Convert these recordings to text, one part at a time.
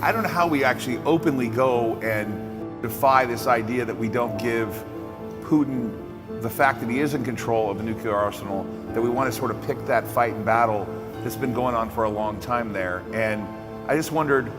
I don't know how we actually openly go and defy this idea that we don't give Putin the fact that he is in control of the nuclear arsenal, that we want to sort of pick that fight and battle that's been going on for a long time there. And I just wondered,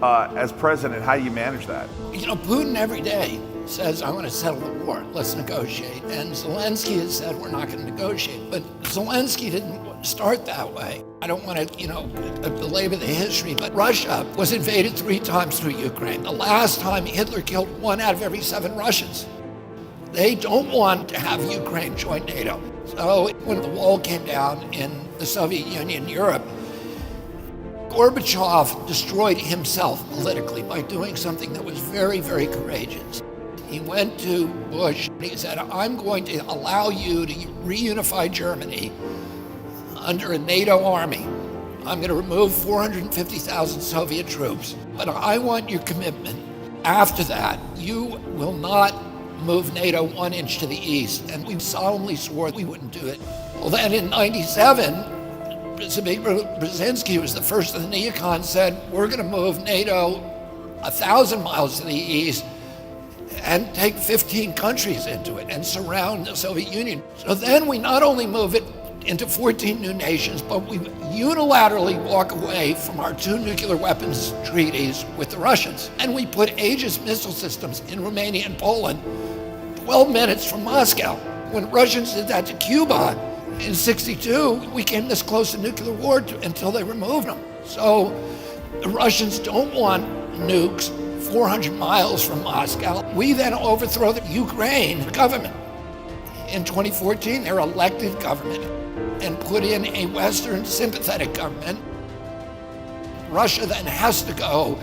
as president, how do you manage that? You know, Putin every day says, I want to settle the war, let's negotiate. And Zelensky has said, we're not going to negotiate. But Zelensky didn't start that way. I don't want to, belabor the history, but Russia was invaded 3 times through Ukraine. The last time Hitler killed 1 out of every 7 Russians. They don't want to have Ukraine join NATO. So when the wall came down in the Soviet Union, Europe, Gorbachev destroyed himself politically by doing something that was very, very courageous. He went to Bush and he said, I'm going to allow you to reunify Germany under a NATO army. I'm going to remove 450,000 Soviet troops, but I want your commitment. After that, you will not move NATO 1 inch to the east. And we solemnly swore we wouldn't do it. Well, then in 97, Brzezinski, who was the first of the neocons, said, we're going to move NATO 1,000 miles to the east and take 15 countries into it and surround the Soviet Union. So then we not only move it into 14 new nations, but we unilaterally walk away from our 2 nuclear weapons treaties with the Russians. And we put Aegis missile systems in Romania and Poland 12 minutes from Moscow. When Russians did that to Cuba in '62, we came this close to nuclear war until they removed them. So the Russians don't want nukes 400 miles from Moscow. We then overthrow the Ukraine government. In 2014, their elected government, and put in a Western sympathetic government. Russia then has to go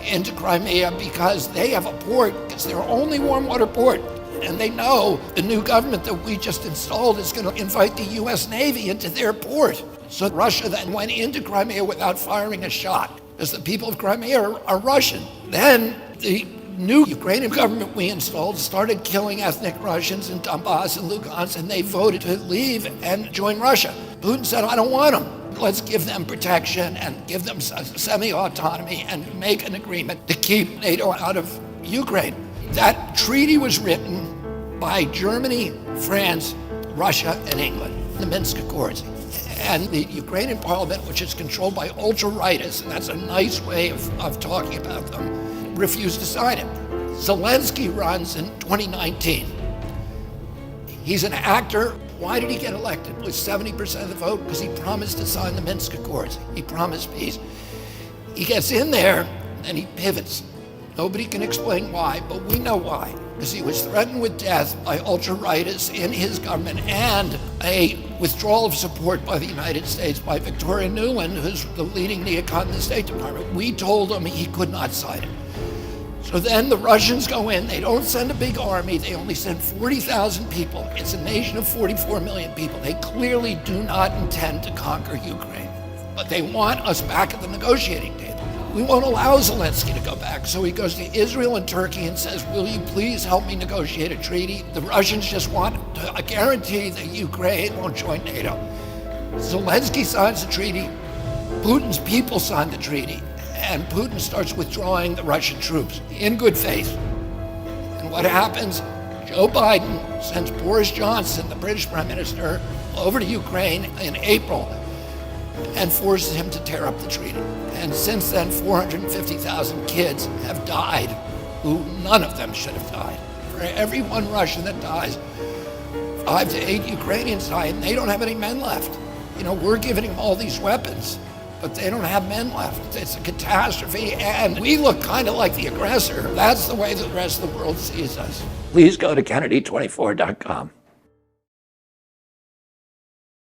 into Crimea because they have a port. It's their only warm water port. And they know the new government that we just installed is going to invite the US Navy into their port. So Russia then went into Crimea without firing a shot, because the people of Crimea are Russian. Then the new Ukrainian government we installed started killing ethnic Russians in Donbass and Lugansk, and they voted to leave and join Russia. Putin said, I don't want them. Let's give them protection and give them semi-autonomy and make an agreement to keep NATO out of Ukraine. That treaty was written by Germany, France, Russia, and England, the Minsk Accords. And the Ukrainian parliament, which is controlled by ultra-rightists, and that's a nice way of talking about them, refused to sign it. Zelensky runs in 2019. He's an actor. Why did he get elected with 70% of the vote? Because he promised to sign the Minsk Accords. He promised peace. He gets in there and he pivots. Nobody can explain why, but we know why. Because he was threatened with death by ultra-rightists in his government and a withdrawal of support by the United States by Victoria Nuland, who's the leading neocon in the State Department. We told him he could not sign it. So then the Russians go in, they don't send a big army, they only send 40,000 people. It's a nation of 44 million people. They clearly do not intend to conquer Ukraine, but they want us back at the negotiating table. We won't allow Zelensky to go back, so he goes to Israel and Turkey and says, will you please help me negotiate a treaty? The Russians just want a guarantee that Ukraine won't join NATO. Zelensky signs the treaty, Putin's people sign the treaty, and Putin starts withdrawing the Russian troops in good faith. And what happens? Joe Biden sends Boris Johnson, the British Prime Minister, over to Ukraine in April and forces him to tear up the treaty. And since then, 450,000 kids have died who none of them should have died. For every 1 Russian that dies, 5 to 8 Ukrainians die, and they don't have any men left. You know, we're giving them all these weapons, but they don't have men left. It's a catastrophe, and we look kind of like the aggressor. That's the way the rest of the world sees us. Please go to Kennedy24.com.